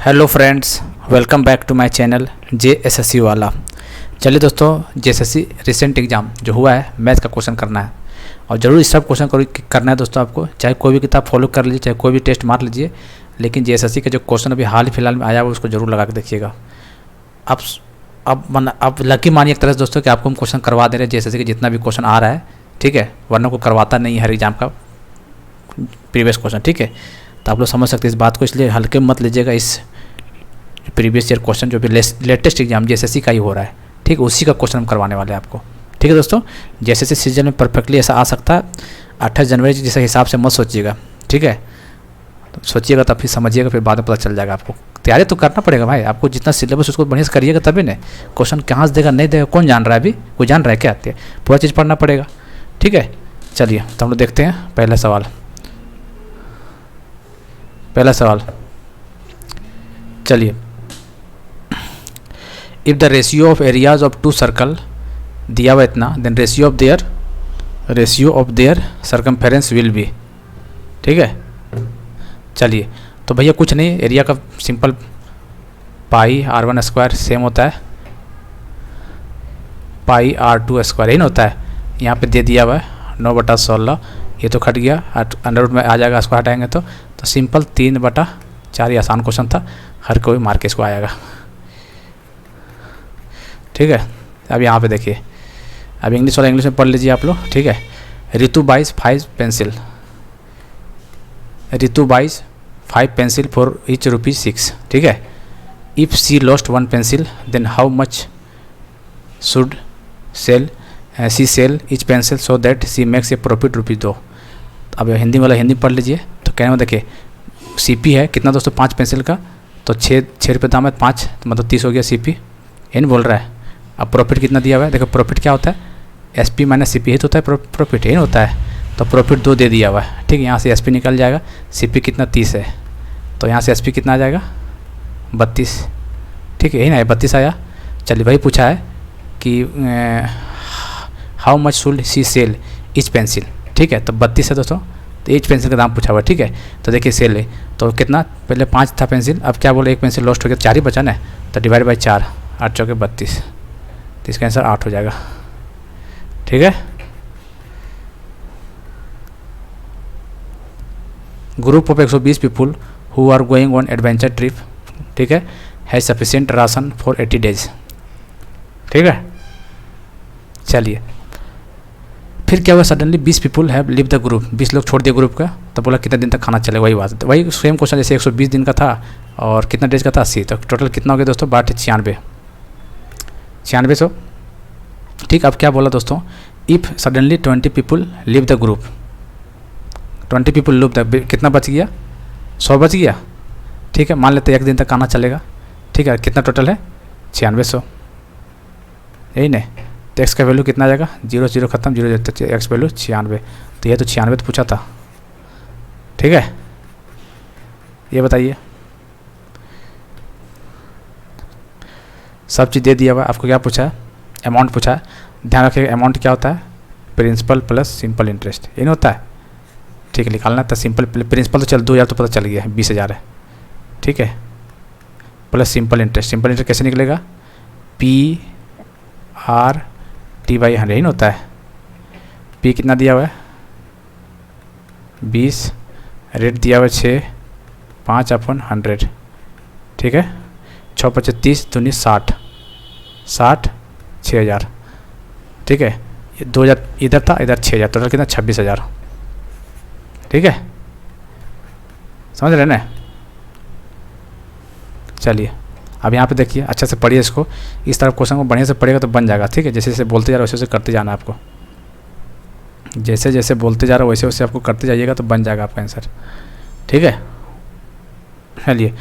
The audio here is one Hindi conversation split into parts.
Hello friends, welcome back to my channel JSSC वाला। चलिए दोस्तों, JSSC रिसेंट एग्ज़ाम जो हुआ है मैथ का क्वेश्चन करना है और ज़रूर इस सब क्वेश्चन करना है दोस्तों। आपको चाहे कोई भी किताब फॉलो कर लीजिए, चाहे कोई भी टेस्ट मार लीजिए, लेकिन JSSC का जो क्वेश्चन अभी हाल फिलहाल में आया हुआ उसको जरूर लगा के देखिएगा। अब लकी मानिए एक तरह से दोस्तों कि आपको हम क्वेश्चन करवा दे रहे हैं JSSC का जितना भी क्वेश्चन आ रहा है, ठीक है, वरना को करवाता नहीं है हर एग्ज़ाम का प्रीवियस क्वेश्चन, ठीक है। तो आप लोग समझ सकते हैं इस बात को, इसलिए हल्के मत लीजिएगा। इस प्रीवियस ईयर क्वेश्चन जो भी लेटेस्ट एग्जाम JSSC का ही हो रहा है, ठीक है, उसी का क्वेश्चन हम करवाने वाले हैं आपको, ठीक है दोस्तों। JSSC सीजन में परफेक्टली ऐसा आ सकता है। 28 जनवरी जैसे हिसाब से मत सोचिएगा, ठीक है। तो सोचिएगा तब फिर समझिएगा, फिर बाद में पता चल जाएगा आपको। तैयारी तो करना पड़ेगा भाई, आपको जितना सिलेबस उसको बढ़िया से करिएगा तभी नहीं। क्वेश्चन कहाँ से देगा नहीं देगा कौन जान रहा है, अभी कोई जान रहा है क्या आती है, पूरा चीज़ पढ़ना पड़ेगा, ठीक है। चलिए तो हम लोग देखते हैं पहला सवाल। चलिए, if the ratio of areas of two circle दिया हुआ इतना, then ratio of their circumference will be, ठीक है। चलिए तो भैया कुछ नहीं, एरिया का सिंपल पाई r1 स्क्वायर सेम होता है पाई r2 स्क्वायर, यही ना होता है। यहाँ पे दे दिया हुआ है 9/16, ये तो खट गया, अंडर रूट में आ जाएगा, इसको हटाएंगे तो सिंपल 3/4। ये आसान क्वेश्चन था, हर कोई मार के इसको आएगा, ठीक है। अब यहाँ पे देखिए, अब इंग्लिश वाला इंग्लिश में पढ़ लीजिए आप लोग, ठीक है। Ritu buys 5 pencil for each ₹6, ठीक है। If she lost 1 pencil then how much should she sell each pencil so that she makes a profit ₹2। अब हिंदी वाला हिंदी पढ़ लीजिए। तो कहने में देखिए, CP है कितना दोस्तों, 5 पेंसिल का, तो 6 रुपये दाम है, 5 तो मतलब 30 हो गया CP, यही बोल रहा है। अब प्रॉफिट कितना दिया हुआ है, देखो प्रॉफिट क्या होता है, SP माइनस CP ही तो होता है प्रॉफिट, यही होता है। तो प्रॉफिट 2 दे दिया हुआ है, ठीक है। यहाँ से SP निकल जाएगा, CP कितना 30 है, तो यहाँ से SP कितना आ जाएगा 32, ठीक है, यही ना 32 आया। चलिए वही पूछा है कि how much should she sell each pencil, ठीक है, तो 32 है दोस्तों, तो ईच पेंसिल का दाम पूछा हुआ है, ठीक है। तो देखिए सेल है तो कितना, पहले 5 था पेंसिल, अब क्या बोले, एक पेंसिल लॉस्ट हो गया, 4 ही बचा ना, तो डिवाइड बाई 4, 8 चौके 32, तो इसका आंसर 8 हो जाएगा, ठीक है। Group of 120 people who are going on adventure trip, ठीक है, has sufficient ration for 80 days, ठीक है। चलिए फिर क्या हुआ, suddenly 20 people have leave the group, 20 लोग छोड़ दिए ग्रुप का, तो बोला कितने दिन तक खाना चलेगा, वही बात, वही सेम क्वेश्चन जैसे 120 दिन का था और कितना डेज का था 80, तो टोटल कितना हो गया दोस्तों 96, ठीक। अब क्या बोला दोस्तों, if suddenly 20 people live the group, 20 people live the, कितना बच गया, 100 बच गया, ठीक है। मान लेते 1 दिन तक खाना चलेगा, ठीक है। कितना टोटल है 9600, यही नहीं, तो x का वैल्यू कितना आ जाएगा, 0 0 खत्म, 0 0 एक्स वैल्यू 96, तो ये तो 96 तो पूछा था, ठीक है। ये बताइए, सब चीज़ दे दिया हुआ, आपको क्या पूछा है, अमाउंट पूछा है। ध्यान रखिएगा अमाउंट क्या होता है, प्रिंसिपल प्लस सिंपल इंटरेस्ट, ये नहीं होता है, ठीक है। निकालना था सिंपल प्रिंसिपल तो चल 2000 तो पता चल गया है, 20,000 है, ठीक है, प्लस सिंपल इंटरेस्ट कैसे निकलेगा, PR/T/100, यही होता है। P कितना दिया हुआ है 20, रेट दिया हुआ है 6, 5/100, ठीक है। 6 × 5 = 30, 2 × 60, 60 ठीक है। ये 2000 इधर था, इधर 6000, टोटल कितना 26,000, ठीक है, समझ रहे ना। चलिए अब यहाँ पे देखिए, अच्छा से पढ़िए इसको, इस तरह क्वेश्चन को बढ़िया से पढ़ेगा तो बन जाएगा, ठीक है। जैसे जैसे बोलते जा रहे हो वैसे वैसे करते जाना आपको, जैसे जैसे बोलते जा रहे हो वैसे वैसे आपको करते जाइएगा तो बन जाएगा आपका आंसर, ठीक है। चलिए,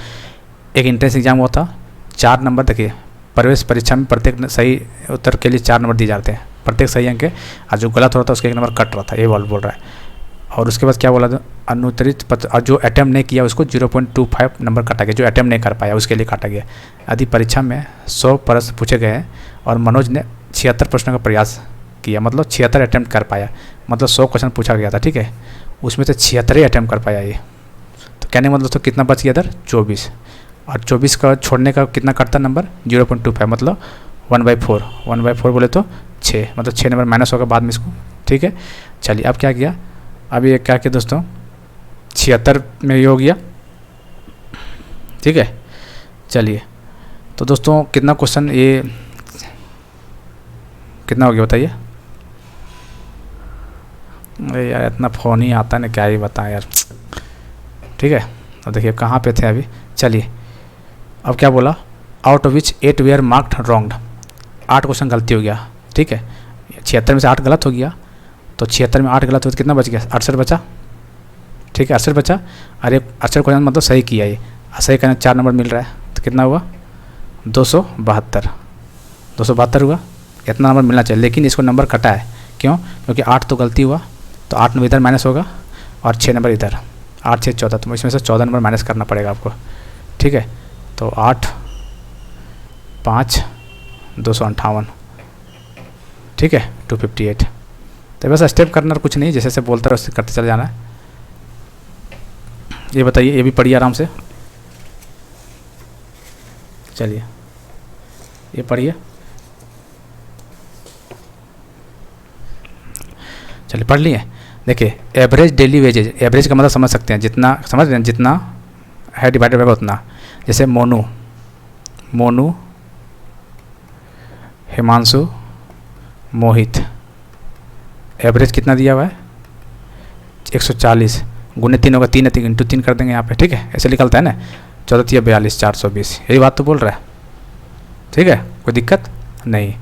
एक एंट्रेंस एग्जाम हुआ था, 4 नंबर, देखिए प्रवेश परीक्षा में प्रत्येक सही उत्तर के लिए 4 नंबर दिए जाते हैं, प्रत्येक सही अंक है, और जो गलत हो रहा था उसके 1 नंबर कट रहा था, ये बोल रहा है। और उसके बाद क्या बोला था, अनुत्तरित पत्र, और जो अटैम्प्ट नहीं किया उसको 0.25 नंबर काटा गया, जो अटैम्प्ट नहीं कर पाया उसके लिए काटा गया। यदि परीक्षा में 100 प्रश्न पूछे गए हैं और मनोज ने 76 प्रश्नों का प्रयास किया, मतलब 76 अटैम्प्ट कर पाया, मतलब 100 क्वेश्चन पूछा गया था, ठीक है, उसमें से 76 अटैम्प्ट कर पाया ये। तो कहने का मतलब दोस्तों कितना बच गया इधर 24। और 24 का छोड़ने का कितना कटता नंबर 0.25, मतलब 1/4। 1/4 बोले तो 6, मतलब 6 नंबर माइनस होगा बाद में इसको। ठीक है, चलिए अब क्या किया, अब ये क्या किया दोस्तों, 76 में ये हो गया। ठीक है, चलिए तो दोस्तों कितना क्वेश्चन ये कितना हो गया बताइए। अरे यार इतना फ़ोन ही आता है ना, क्या ही बताएं यार। ठीक है, तो देखिए कहाँ पे थे अभी। चलिए अब क्या बोला, out of which 8 were marked wronged, 8 question गलती हो गया। ठीक है, 76 में से 8 गलत हो गया, तो 76 में 8 गलत हो तो कितना बच गया, 68 बचा। ठीक है, 68 बचा। अरे 68 क्वेश्चन मतलब सही किया, ये सही करने 4 नंबर मिल रहा है, तो कितना हुआ 272। 272 हुआ, इतना नंबर मिलना चाहिए, लेकिन इसको नंबर कटा है। क्यों, क्योंकि 8 तो गलती हुआ, तो 8 नंबर इधर माइनस होगा और 6 नंबर इधर, 8 6 14, तो इसमें से 14 नंबर माइनस करना पड़ेगा आपको। ठीक है, तो 8 5 258। ठीक है, 258। तो बस स्टेप करना कुछ नहीं, जैसे जैसे बोलता रहो उससे करते चले जाना है। ये बताइए, ये भी पढ़िए आराम से। चलिए ये पढ़िए, चलिए पढ़ लिए। देखिए एवरेज डेली वेजेज, एवरेज का मतलब समझ सकते हैं, जितना समझ रहे हैं, जितना है डिवाइडेड बाय उतना। जैसे मोनू, मोनू, हिमांशु, मोहित, एवरेज कितना दिया हुआ है 140, गुने 3 होगा, 3 है 3 इंटू 3 कर देंगे यहाँ पे। ठीक है, ऐसे निकलता है ना, 14 3 42 420, यही बात तो बोल रहा है। ठीक है, कोई दिक्कत नहीं।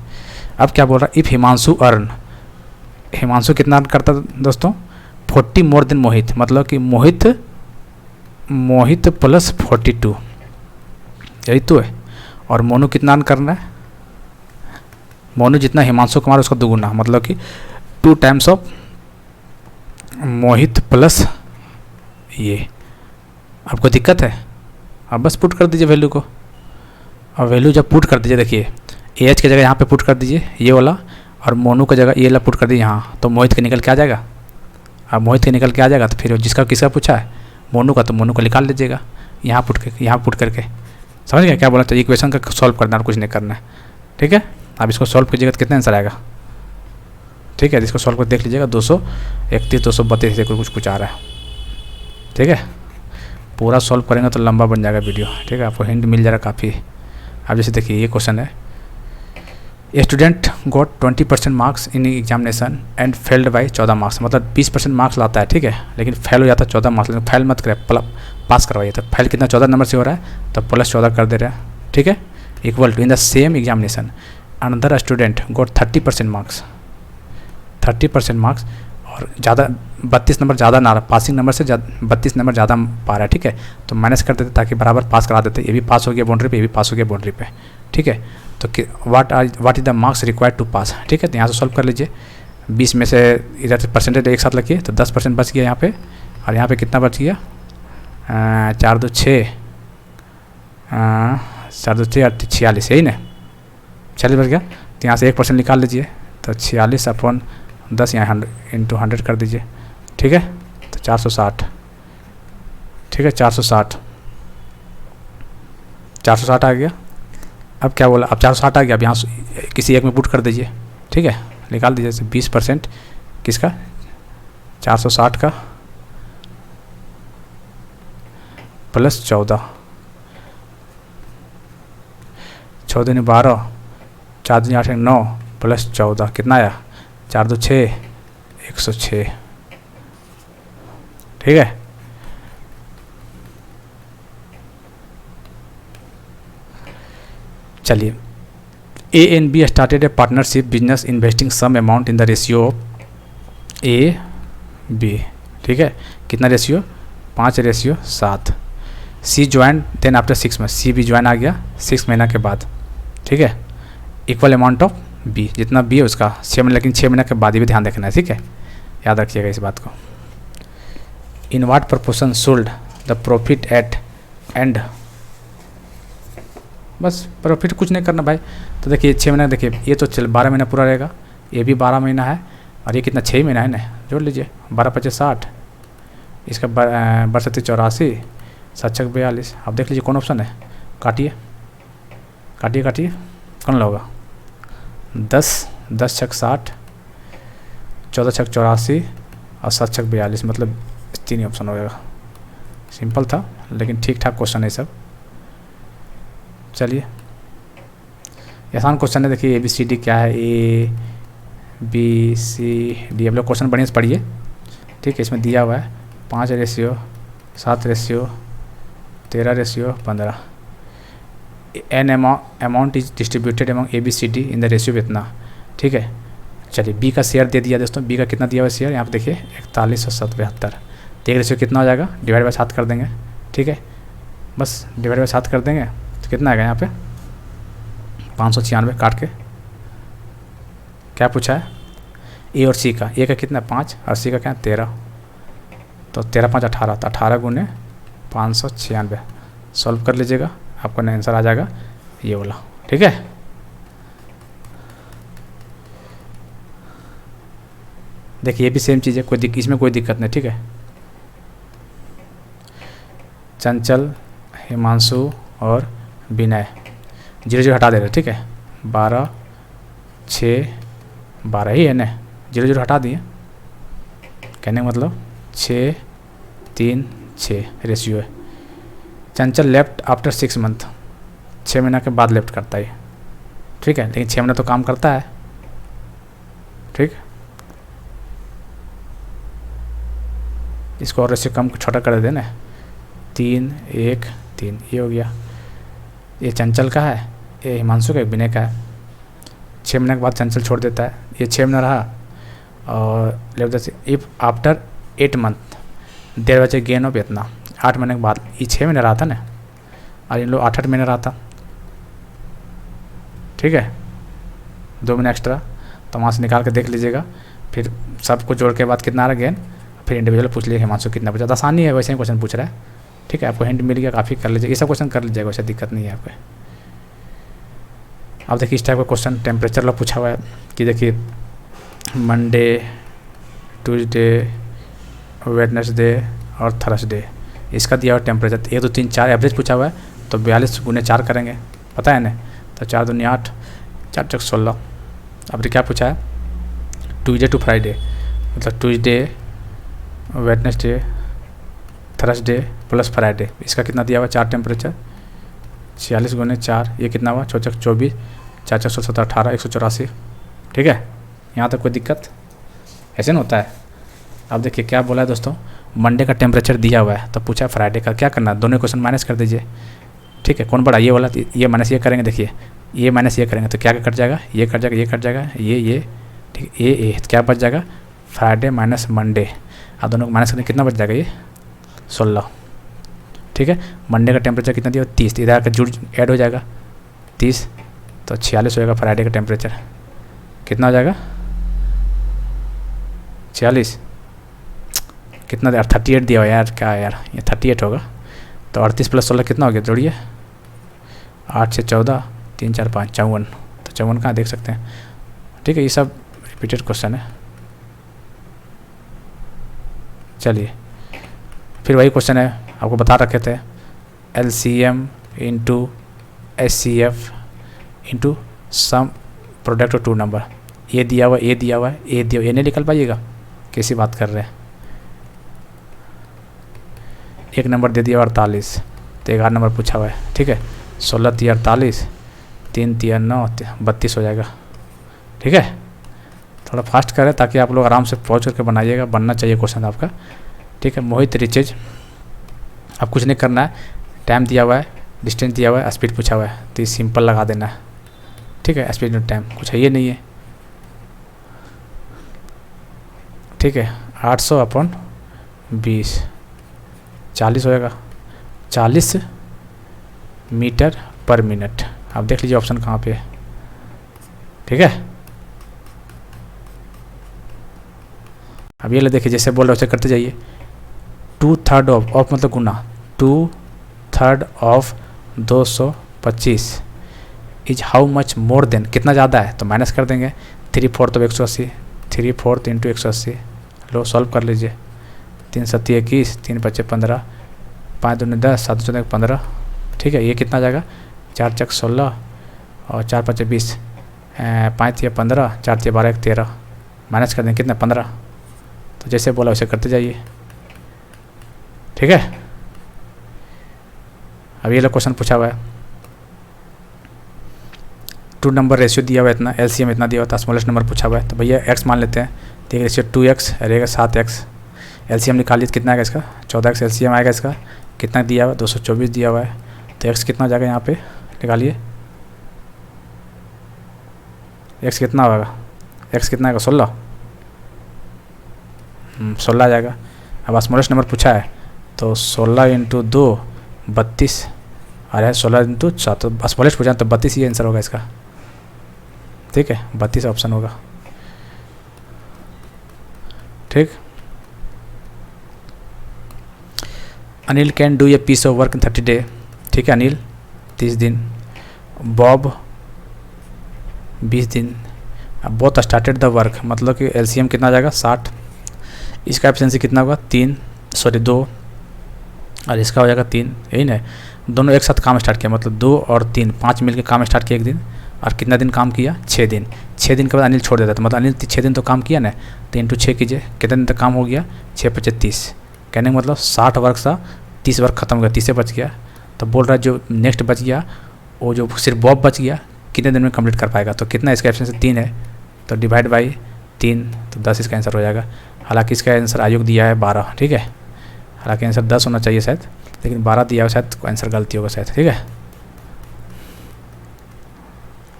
अब क्या बोल रहा है, इफ़ हिमांशु अर्न, हिमांशु कितना अर्न करता दोस्तों 40 मोर देन मोहित, मतलब कि मोहित प्लस 42, यही तो है। और मोनू कितना अर्न करना है, मोनू जितना हिमांशु कमा उसका दुगुना, मतलब कि 2 टाइम्स ऑफ मोहित प्लस ये। आपको दिक्कत है, अब बस पुट कर दीजिए वैल्यू को। और वैल्यू जब पुट कर दीजिए, देखिए एच की जगह यहाँ पे पुट कर दीजिए ये वाला, और मोनू की जगह ये वाला पुट कर दीजिए यहाँ, तो मोहित के निकल के आ जाएगा। अब मोहित के निकल के आ जाएगा, तो फिर जिसका किसका पूछा है मोनू का, तो मोनू को निकाल लीजिएगा यहाँ पुट करके। समझ गए क्या बोला, तो इक्वेशन का सॉल्व करना है, कुछ नहीं करना है। ठीक है, अब इसको सॉल्व कीजिएगा तो कितना आंसर आएगा। ठीक है, इसको सॉल्व कर देख लीजिएगा, 231 232 से कुछ आ रहा है। ठीक है, पूरा सॉल्व करेंगे तो लंबा बन जाएगा वीडियो। ठीक है, आपको हिंट मिल जाएगा काफ़ी। अब जैसे देखिए ये क्वेश्चन है, a student got 20% marks in examination and failed by 14 marks, मतलब 20% मार्क्स लाता है। ठीक है, लेकिन फेल हो जाता है 14 मार्क्स, लेकिन फेल मत करे, पास करवाइए। तो फेल कितना 14 नंबर से हो रहा है, तो प्लस 14 कर दे रहा है। ठीक है, equal to in the same examination another student got 30% marks, 30% marks, और ज़्यादा 32 नंबर ज़्यादा ना रहा, पासिंग नंबर से 32 नंबर ज़्यादा पा रहा है। ठीक है, तो माइनस कर देते ताकि बराबर पास करा देते, ये भी पास हो गया बाउंड्री पे, ये भी पास हो गया बाउंड्री पे। ठीक है, तो what is the marks required to pass. ठीक है, तो यहाँ से सॉल्व कर लीजिए, 20 में से इधर से परसेंटेज एक साथ लगिए, तो 10% बच गया यहाँ पे, और यहाँ पे कितना बच गया 4 2 6 4 2 6 46, यही ना 46 बच गया। तो यहाँ से 1% निकाल लीजिए, तो 46/10 यहाँ 100 कर दीजिए। ठीक है, तो 460। ठीक है, 460 आ गया। अब क्या बोला, अब 460 आ गया, अब यहाँ किसी एक में पुट कर दीजिए। ठीक है, निकाल दीजिए, 20% किसका 460 का प्लस 14, 14 दूनी 12, 4 दूनी 8 9 प्लस 14 कितना आया 4 2 6 106। ठीक है, चलिए A and B started a partnership business investing some amount in the ratio of A B. ठीक है, कितना ratio 5:7। C join then after 6 month, C भी ज्वाइन आ गया 6 महीना के बाद। ठीक है, इक्वल अमाउंट ऑफ बी, जितना बी है उसका 6 महीने, लेकिन 6 महीने के बाद ही भी ध्यान रखना है। ठीक है, याद रखिएगा इस बात को। In what proportion should the profit at end, बस प्रॉफिट कुछ नहीं करना भाई। तो देखिए 6 महीना, देखिए ये तो चल 12 महीना पूरा रहेगा, ये भी 12 महीना है, और ये कितना 6 महीना है ना, जोड़ लीजिए 12 5 60, इसका 62 84 7 42। आप देख लीजिए कौन ऑप्शन है, काटिए काटिए काटिए, कौन ला होगा? 10 10 छक 60, 14 छक 84 और 7 छक 42, मतलब 3 ही ऑप्शन हो जाएगा। सिंपल था लेकिन ठीक ठाक क्वेश्चन है सब। चलिए आसान क्वेश्चन है, देखिए ABCD क्या है, ABCD। अब लोग क्वेश्चन बढ़िया से पढ़िए, ठीक है। इसमें दिया हुआ है 5 ratio 7 ratio 13 ratio 15, an amount is distributed among ABCD in the ratio इतना, ठीक है। चलिए B का शेयर दे दिया दोस्तों, B का कितना दिया हुआ शेयर, यहाँ पे देखिए 41 और 72। तो एक रेशियो कितना हो जाएगा, डिवाइड बाय 7 कर देंगे, ठीक है। बस डिवाइड बाय 7 कर देंगे तो कितना आएगा यहाँ पे 596 काट के। क्या पूछा है, A और C का, A का कितना 5 और C का क्या 13, तो 13 5 18, तो 18 गुने 596 सॉल्व कर लीजिएगा, आपको आंसर आ जाएगा ये वाला, ठीक है। देखिए ये भी सेम चीज़ है, इसमें कोई दिक्कत नहीं, ठीक है। चंचल, हिमांशु और विनय 0 हटा दे रहे, ठीक है। 12 6 12 ही है ना, 0 हटा दिए, कहने का मतलब 6 3 6 रेशियो है। चंचल लेफ्ट आफ्टर 6 मंथ, 6 महीना के बाद लेफ्ट करता है, ठीक है, लेकिन 6 महीना तो काम करता है, ठीक। इसको और रेशियो कम छोटा कर देना, 3 1 3, ये हो गया। ये चंचल का है, ये हिमांशु का, विनय का है। 6 महीने के बाद चंचल छोड़ देता है, ये 6 महीना रहा और लेफ्ट इफ आफ्टर 8 मंथ देर बचे गेन ऑफ इतना, 8 महीने के बाद, ये 6 महीने रहा था ना और इन लोग 8 महीने रहा था, ठीक है, 2 महीने एक्स्ट्रा, तो वहाँ से निकाल के देख लीजिएगा, फिर सबको जोड़ के बाद कितना आ रहा गेन, फिर इंडिविजुअल पूछ लीजिए हिमांशु कितना बचा। आसानी है, वैसे ही क्वेश्चन पूछ रहा है, ठीक है। आपको हिंट मिल गया, काफ़ी कर लीजिए, ये सब क्वेश्चन कर लीजिएगा, वैसे दिक्कत नहीं है आपको। अब देखिए इस टाइप का क्वेश्चन टेम्परेचर ला पूछा हुआ है कि देखिए मंडे, ट्यूसडे, वेडनेसडे और थर्सडे, इसका दिया हुआ टेम्परेचर 1 2 3 4 एवरेज पूछा हुआ है, तो 42 गुने 4 करेंगे, पता है ना, तो 4 दूनी 8, 4 चौक 16। अब क्या पूछा है, ट्यूसडे टू फ्राइडे, मतलब Tuesday, Wednesday, Thursday plus Friday, इसका कितना दिया हुआ 4 टेम्परेचर, 46 गुने 4, ये कितना हुआ 6 चौक 24, 4 चौक 17 18, 184, ठीक है। यहाँ तक कोई दिक्कत ऐसे नहीं होता है। अब देखिए क्या बोला है दोस्तों, मंडे का टेम्परेचर दिया हुआ है, तो पूछा फ्राइडे का, क्या करना, दोनों क्वेश्चन माइनस कर दीजिए, ठीक है। कौन बड़ा, ये वाला, ये माइनस ये करेंगे, देखिए ये माइनस ये करेंगे तो क्या कट जाएगा, ये कट जाएगा, ये कट जाएगा, ये ठीक है, ये तो क्या बच जाएगा फ्राइडे माइनस मंडे, और दोनों को माइनस करने कितना बच जाएगा, ये 16, ठीक है। मंडे का टेम्परेचर कितना दिया 30, इधर आकर जुड़ ऐड हो जाएगा 30, तो 46 होएगा फ्राइडे का टेम्परेचर, कितना हो जाएगा 46, कितना यार 38 दिया हुआ यार, क्या यार ये 38 होगा, तो 38 प्लस 16 कितना हो गया, जोड़िए 8 से 14 3 4 5 54, तो 54 कहाँ देख सकते हैं, ठीक है। ये सब रिपीटेड क्वेश्चन है। चलिए फिर वही क्वेश्चन है, आपको बता रखे थे, LCM into HCF into some product और 2 नंबर, ये दिया हुआ, ये दिया हुआ है, ये दिया हुआ, ये नहीं निकल पाइएगा, कैसी बात कर रहे हैं। एक नंबर दे दिया 48, तो 11 नंबर पूछा हुआ है, ठीक है। 16 3 48, 3 3 9 32 हो जाएगा, ठीक है। थोड़ा फास्ट करें ताकि आप लोग आराम से पहुँच करके बनाइएगा, बनना चाहिए क्वेश्चन आपका, ठीक है। मोहित रिचेज, अब कुछ नहीं करना है, टाइम दिया हुआ है, डिस्टेंस दिया हुआ है, स्पीड पूछा हुआ है, तो ये सिंपल लगा देना है, ठीक है। स्पीड और टाइम कुछ है ये नहीं है, ठीक है। 800/20 40 होएगा, 40 मीटर पर मिनट। आप देख लीजिए ऑप्शन कहाँ पे है, ठीक है। अब ये ले देखिए, जैसे बोल रहे वैसे करते जाइए। 2/3 ऑफ मतलब गुना, 2/3 of 225 is how much more than, कितना ज़्यादा है तो माइनस कर देंगे, 3/4 तो 180, 3/4 इंटू 180, लो सॉल्व कर लीजिए। 3 7 21, 3 5 15, 5 2 10, 7 14 15, ठीक है। ये कितना आ जाएगा, 4 चक 16 और 4 5 20, 5 या 15, 4 या 12 13, माइनस कर दें कितना 15। तो जैसे बोला वैसे करते जाइए, ठीक है। अब ये लोग क्वेश्चन पूछा हुआ है, 2 नंबर रेशियो दिया हुआ है इतना, एलसीएम इतना दिया हुआ था, स्मॉलेस्ट नंबर पूछा हुआ है। तो भैया एक्स मान लेते हैं, तो एक रेशियो 2x रहेगा 7x, एलसीएम निकाल लीजिए कितना आएगा इसका, 14x एलसीएम आएगा इसका, कितना दिया हुआ है 224 दिया हुआ है। तो एक्स कितना हो जाएगा यहाँ पे निकालिए, एक्स कितना होगा, एक्स कितना आएगा 16, 16 आ जाएगा। अब स्मॉलेस्ट नंबर पूछा है तो 16 इंटू 2 32 आ रहा है, 16 इंटू 4, तो स्मॉलेस्ट पूछा तो 32 ही आंसर होगा इसका, ठीक है। 32 ऑप्शन होगा, ठीक। Anil can do a piece of work in 30 day, ठीक है। अनिल 30 दिन, बॉब 20 दिन। अब बोथ स्टार्टेड द वर्क, मतलब कि एलसीएम कितना आ जाएगा 60, इसका एफिशिएंसी कितना होगा 2 और इसका हो जाएगा 3, यही ना। दोनों एक साथ काम स्टार्ट किया, मतलब 2 और 3 5 मिलकर काम स्टार्ट किया एक दिन, और कितना दिन काम किया 6 दिन। 6 दिन के बाद अनिल छोड़ देता, तो मतलब अनिल 6 दिन तो काम किया ना, तो इंटू 6 कीजिए, कितने दिन तक काम हो गया 6 5 30, कहने का मतलब 60 वर्क था, 30 वर्क खत्म हो गया, 30 से बच गया। तो बोल रहा है जो नेक्स्ट बच गया वो जो सिर्फ बॉब बच गया कितने दिन में कंप्लीट कर पाएगा, तो कितना इसका एफिशिएंसी 3 है, तो डिवाइड बाई 3, तो 10 इसका आंसर हो जाएगा। हालांकि इसका आंसर आयोग दिया है 12, ठीक है। हालांकि आंसर 10 होना चाहिए शायद, लेकिन 12 दिया हो शायद, तो आंसर गलती होगा शायद, ठीक है।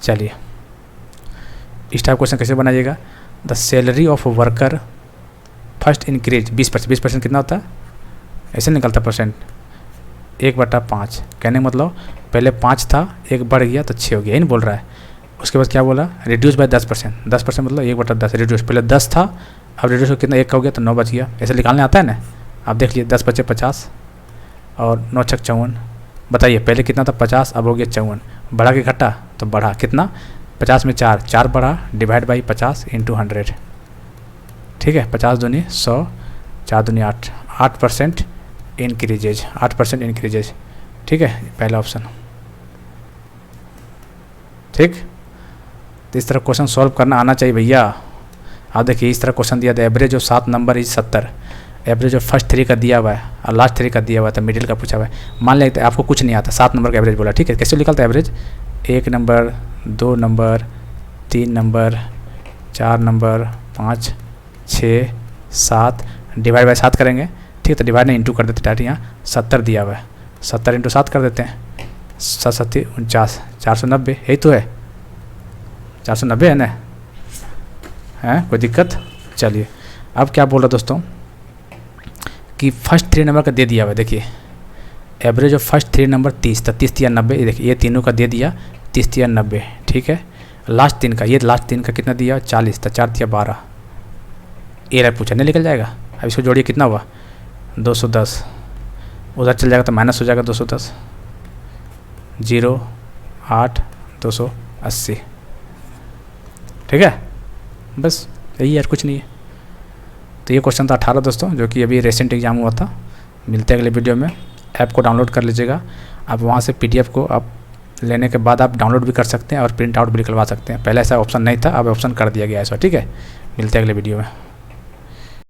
चलिए इस टाइप क्वेश्चन कैसे बनाइएगा, the salary of worker first increase 20%, 20% कितना होता है, ऐसे निकलता परसेंट, 1/5, कहने का मतलब पहले 5 था, 1 बढ़ गया तो 6 हो गया, यही नहीं बोल रहा है। उसके बाद क्या बोला, रिड्यूस बाय 10%, 10% मतलब 1/10 रिड्यूस, पहले 10 था, अब रिड्यूस कितना 1 का हो गया तो 9 बच गया, ऐसे निकालने आता है ना। आप देख लीजिए 10 बचे 50 और 9 छक 54, बताइए पहले कितना था 50, अब हो गया 54, बढ़ा के घटा तो बढ़ा कितना, 50 में 4 बढ़ा, डिवाइड बाई 50 इंटू 100, ठीक है। 50 दूनी 100, 4 दूनी 8, 8% इंक्रीजेज, 8% इंक्रीजेज, ठीक है। पहला ऑप्शन, ठीक। तो इस तरह क्वेश्चन सॉल्व करना आना चाहिए भैया। आप देखिए इस तरह क्वेश्चन दिया था, average of 7 number is 70, average of first 3 का दिया हुआ है और लास्ट 3 का दिया हुआ था, मिडिल का पूछा हुआ है। मान लेते आपको कुछ नहीं आता, 7 नंबर का एवरेज बोला, ठीक है। कैसे निकलता है average, 1 number 2 number 3 number 4 number 5 6 7, divide by 7 करेंगे, ठीक है। तो डिवाइड नहीं इंटू कर देते डायरेक्ट, यहाँ 70 दिया हुआ है, 70 इंटू 7 कर देते हैं, 7 7 49, 490, यही तो है, 490 है ना, है कोई दिक्कत। चलिए अब क्या बोल रहा दोस्तों कि फर्स्ट 3 नंबर का दे दिया हुआ है, देखिए एवरेज ऑफ फर्स्ट 3 नंबर 30, तो 30 या 90, देखिए ये तीनों का दे दिया 30 या 90, ठीक है। लास्ट 3 का, ये लास्ट 3 का कितना दिया 40, तो 4 या 12, ये रहा पूछा नहीं निकल जाएगा। अब इसको जोड़िए कितना हुआ 210, उधर चल जाएगा तो माइनस हो जाएगा 210, 0 8 280, ठीक है। बस यही यार, कुछ नहीं है। तो ये क्वेश्चन था 18 दोस्तों, जो कि अभी रिसेंट एग्जाम हुआ था। मिलते हैं अगले वीडियो में। ऐप को डाउनलोड कर लीजिएगा आप, वहाँ से PDF को आप लेने के बाद आप डाउनलोड भी कर सकते हैं और प्रिंट आउट भी निकलवा सकते हैं। पहले ऐसा ऑप्शन नहीं था, अब ऑप्शन कर दिया गया है, ठीक है। मिलते हैं अगले वीडियो में।